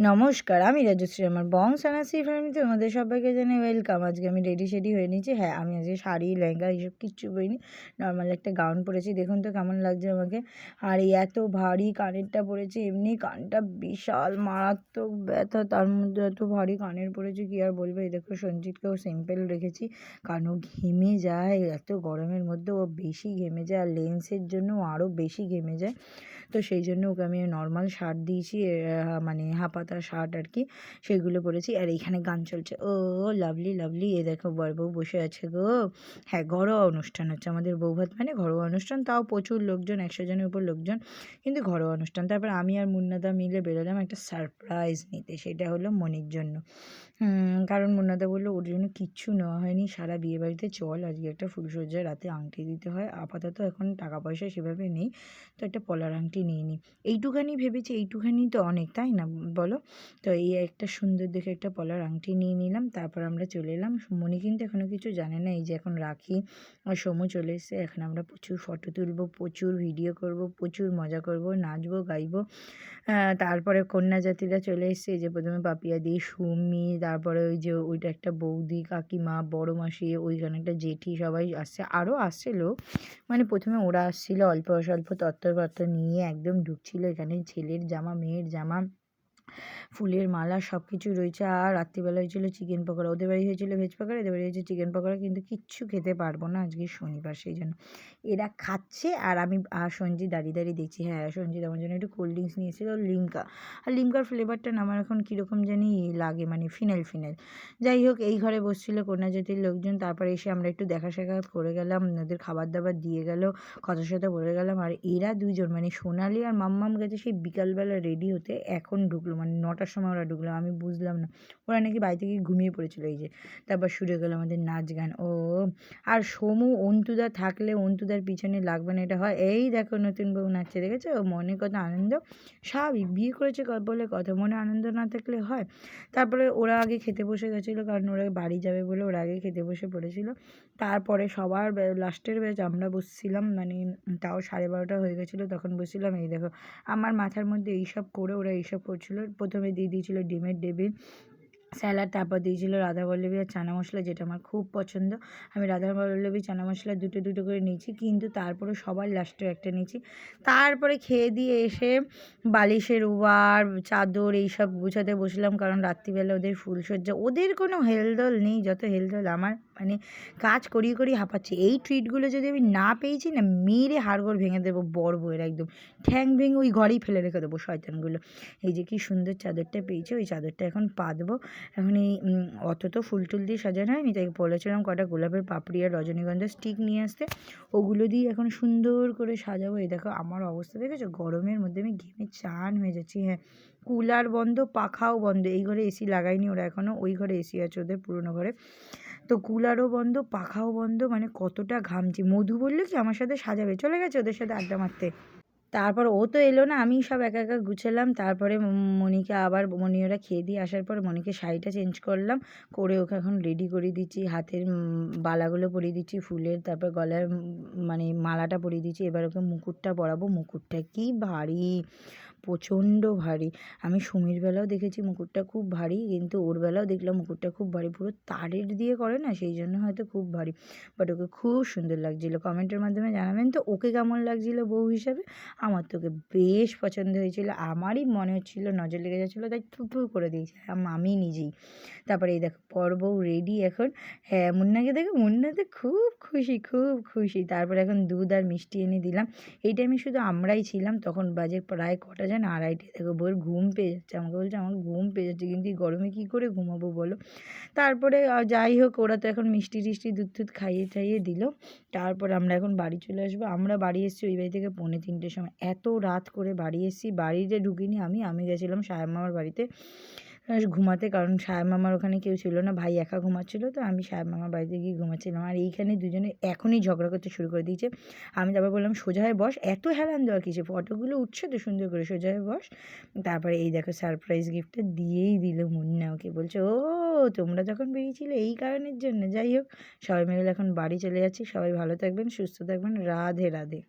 নমস্কার, আমি রাজশ্রী। আমার বংশানাসি ফ্যামিলিতে তোমাদের সবাইকে জানাই ওয়েলকাম। আজকে আমি রেডি হয়ে নিয়েছি। হ্যাঁ, আমি আজকে শাড়ি, লেহেঙ্গা এইসব কিচ্ছু পরিনি। নর্মাল একটা গাউন পরেছি। দেখুন তো কেমন লাগছে আমাকে। আর এই এত ভারী কানেরটা পরেছি, এমনি কানটা বিশাল মারাত্মক ব্যথা, তার মধ্যে এত ভারী কানের পরেছি কী আর বলবো। এই দেখো সঞ্জিতকেও সিম্পল রেখেছি, কারণ ও ঘেমে যায় এত গরমের মধ্যে, ও বেশি ঘেমে যায়। আর লেন্সের জন্য ও আরও বেশি ঘেমে যায়, তো সেই জন্য ওকে আমি নর্মাল শার্ট দিয়েছি, মানে হাফাতা শার্ট আর কি, সেগুলো পরেছি। আর এইখানে গান চলছে, ও লাভলি লাভলি, এ দেখো বর বউ বসে আছে গো। হ্যাঁ, ঘরোয়া অনুষ্ঠান হচ্ছে আমাদের বৌভাত, মানে ঘরোয়া অনুষ্ঠান, তাও প্রচুর লোকজন, 100 জনের উপর লোকজন, কিন্তু ঘরোয়া অনুষ্ঠান। তারপর আমি আর মুন্নাদা মিলে বেরোলাম একটা সারপ্রাইজ নিতে, সেটা হলো মনির জন্য। কারণ মুন্নাদা বললো ওর জন্য কিচ্ছু নেওয়া হয়নি সারা বিয়েবাড়িতে, চল আজকে একটা ফুলসজ্জায় রাতে আংটি দিতে হয়, আপাতত এখন টাকা পয়সা সেভাবে নেই, তো একটা পলার আংটি নিয়ে নিই। এইটুখানি ভেবেছি, এইটুখানি তো অনেক, তাই না বলো? তো এই একটা সুন্দর দেখে একটা পলার আংটি নিয়ে নিলাম। তারপর আমরা চলে এলাম। মনি কিন্তু এখনও কিছু জানে না, এই যে এখন রাখি আর সমু চলে এসেছে। এখন আমরা প্রচুর ফটো তুলবো, প্রচুর ভিডিও করব, প্রচুর মজা করব, নাচবো গাইবো। তারপরে কন্যা জাতিরা চলে এসেছে, এই যে প্রথমে পাপিয়াদি, সুমি, তারপরে ওই যে ওইটা একটা বৌদি, কাকিমা, বড় মাসি, ওইখানে একটা জেঠি, সবাই আসছে, আরও আসছে লোক। মানে প্রথমে ওরা আসছিল অল্প স্বল্প তত্ত্বপত্র নিয়ে, একদম ঢুকছিল। এখানে ছেলের জামা, মেয়ের জামা, ফুলের মালা সব কিছু রয়েছে। আর রাত্রিবেলা হয়েছিল চিকেন পকোড়া। ওদের বাড়ি হয়েছিল ভেজ পকোড়া, এদের বাড়ি হয়েছে চিকেন পকোড়া, কিন্তু কিচ্ছু খেতে পারবো না আজকে শনিবার, সেই জন্য এরা খাচ্ছে আর আমি আর সঞ্জিত দাঁড়িয়ে দেখছি। হ্যাঁ, সঞ্জিত আমার জন্য একটু কোল্ড ড্রিঙ্কস নিয়েছিল, লিমকা। আর লিমকার ফ্লেভারটা না আমার এখন কীরকম জানি লাগে, মানে ফিনাইল। যাই হোক, এই ঘরে বসছিল কন্যা জাতির লোকজন। তারপরে এসে আমরা একটু দেখা সাক্ষাৎ করে গেলাম, ওদের খাবার দাবার দিয়ে গেল, কথা সাথে বলে গেলাম। আর এরা দুজন, মানে সোনালি আর মাম্মাম, গেছে সেই বিকালবেলা রেডি হতে, এখন ঢুকলো, মানে 9টার সময় ওরা ঢুকলো। আমি বুঝলাম না, ওরা নাকি বাড়ি থেকে ঘুমিয়ে পড়েছিল। এই যে তারপর শুরু গেলো আমাদের নাচ গান। ও আর সমু অন্তুদা থাকলে অন্তুদার পিছনে লাগবে না, এটা হয়? এই দেখো নতুন বউ নাচছে, দেখেছো? মনে কত আনন্দ, স্বাভাবিক, বিয়ে করেছে বলে কথা, মনে আনন্দ না থাকলে হয়? তারপরে ওরা আগে খেতে বসে গেছিলো, কারণ ওরা বাড়ি যাবে বলে ওরা আগে খেতে বসে পড়েছিল। তারপরে সবার লাস্টের ব্যাচ আমরা বসছিলাম, মানে তাও 12:30 হয়ে গেছিলো তখন বসছিলাম। এই দেখো আমার মাথার মধ্যে এইসব করে ওরা এইসব করছিল। প্রথমে দিয়ে দিয়েছিল ডিমের ডেবিল স্যালাড, তারপর দিয়েছিল রাধাবল্লভী আর চানা মশলা, যেটা আমার খুব পছন্দ। আমি রাধাবল্লভী চানা মশলা দুটো দুটো করে নিয়েছি, কিন্তু তারপরে সবার লাস্টে একটা নিয়েছি। তারপরে খেয়ে দিয়ে এসে বালিশের ওয়ার, চাদর এইসব গুছাতে বসলাম, কারণ রাত্রিবেলা ওদের ফুলসজ্জা। ওদের কোনো হেলদোল নেই, যত হেলদোল আমার, মানে কাজ করিয়ে হাঁপাচ্ছি। এই ট্রিটগুলো যদি আমি না পেয়েছি না, মেরে হাড়গোড় ভেঙে দেবো, বড় বউয়ের একদম ঠ্যাং ভেঙে ওই ঘরেই ফেলে রেখে দেবো শয়তানগুলো। এই যে কি সুন্দর চাদরটা পেয়েছি, ওই চাদরটা এখন পাতবো। এখন এই অত তো ফুল টুল দিয়ে সাজানো হয়নি, তাই বলেছিলাম কটা গোলাপের পাপড়ি আর রজনীগন্ধার স্টিক নিয়ে আসতে, ওগুলো দিয়ে এখন সুন্দর করে সাজাবো। এই দেখো আমার অবস্থা দেখেছো, গরমের মধ্যে আমি ঘেমে চান হয়ে যাচ্ছি। হ্যাঁ, কুলার বন্ধ, পাখাও বন্ধ। এই ঘরে এসি লাগায়নি ওরা এখনও, ওই ঘরে এসি আছে ওদের পুরোনো ঘরে, তো কুলারও বন্ধ, পাখাও বন্ধ, মানে কতটা ঘামছি। মধু বললো কি আমার সাথে সাজাবে, চলে গেছে ওদের সাথে আড্ডা মারতে। তারপর ও তো এলো না, আমি সব একা একা গুছালাম। তারপরে মনিকে আবার, মনি ওরা খেয়ে দিয়ে আসার পর মনিকে শাড়িটা চেঞ্জ করলাম, করে ওকে এখন রেডি করে দিচ্ছি। হাতের বালাগুলো পরিয়ে দিচ্ছি ফুলের, তারপর গলায় মানে মালাটা পরিয়ে দিচ্ছি। এবার ওকে মুকুটটা পরাবো। মুকুটটা কি ভারী, প্রচণ্ড ভারী। আমি সুমির বেলাও দেখেছি মুকুটটা খুব ভারী, কিন্তু ওর বেলাও দেখলাম মুকুটটা খুব ভারী, পুরো তারের দিয়ে করে না, সেই জন্য হয়তো খুব ভারী। বাট ওকে খুব সুন্দর লাগছিলো। কমেন্টের মাধ্যমে জানাবেন তো ওকে কেমন লাগছিলো বউ হিসাবে। আমার তো ওকে বেশ পছন্দ হয়েছিল, আমারই মনে হচ্ছিলো নজর লেগে যাচ্ছিলো, তাই থু করে দিয়েছিলাম আমি নিজেই। তারপরে এই দেখো বর বউ রেডি এখন। হ্যাঁ, মুন্নাকে দেখো, মুন্নাতে খুব খুশি, খুব খুশি। তারপরে এখন দুধ আর মিষ্টি এনে দিলাম। এই টাইমে শুধু আমরাই ছিলাম, তখন বাজে প্রায় কটা যেন 2:30। দেখো বউয়ের ঘুম পেয়ে যাচ্ছে, আমাকে বলছে আমার ঘুম পেয়ে যাচ্ছে, কিন্তু এই গরমে কী করে ঘুমাবো বলো। তারপরে যাই হোক, ওরা তো এখন মিষ্টি টিষ্টি দুধ টুধ খাইয়ে টাইয়ে দিল। তারপর আমরা এখন বাড়ি চলে আসবো। আমরা বাড়ি এসেছি ওই বাড়ি থেকে 2:45-র সময়। এত রাত করে বাড়ি এসেছি, বাড়িতে ঢুকিনি আমি গেছিলাম সাহেব মামার বাড়িতে ঘুমাতে, কারণ সাহেব মামার ওখানে কেউ ছিল না, ভাই একা ঘুমাচ্ছিলো, তো আমি সাহেব মামার বাড়িতে গিয়ে ঘুমাচ্ছিলাম। আর এইখানে দুজনে এখনই ঝগড়া করতে শুরু করে দিয়েছে। আমি তারপর বললাম সোজা হয়ে বস, এত হেলান দেওয়ার কিছু, ফটোগুলো উঠছে তো সুন্দর করে, সোজা হয়ে বস। তারপরে এই দেখো সারপ্রাইজ গিফটটা দিয়েই দিল মুন্না ওকে, বলছে ও তোমরা যখন বেরিয়েছিলে এই কারণের জন্য। যাই হোক, সবাই মিলে এখন বাড়ি চলে যাচ্ছি। সবাই ভালো থাকবেন, সুস্থ থাকবেন, রাধে রাধে।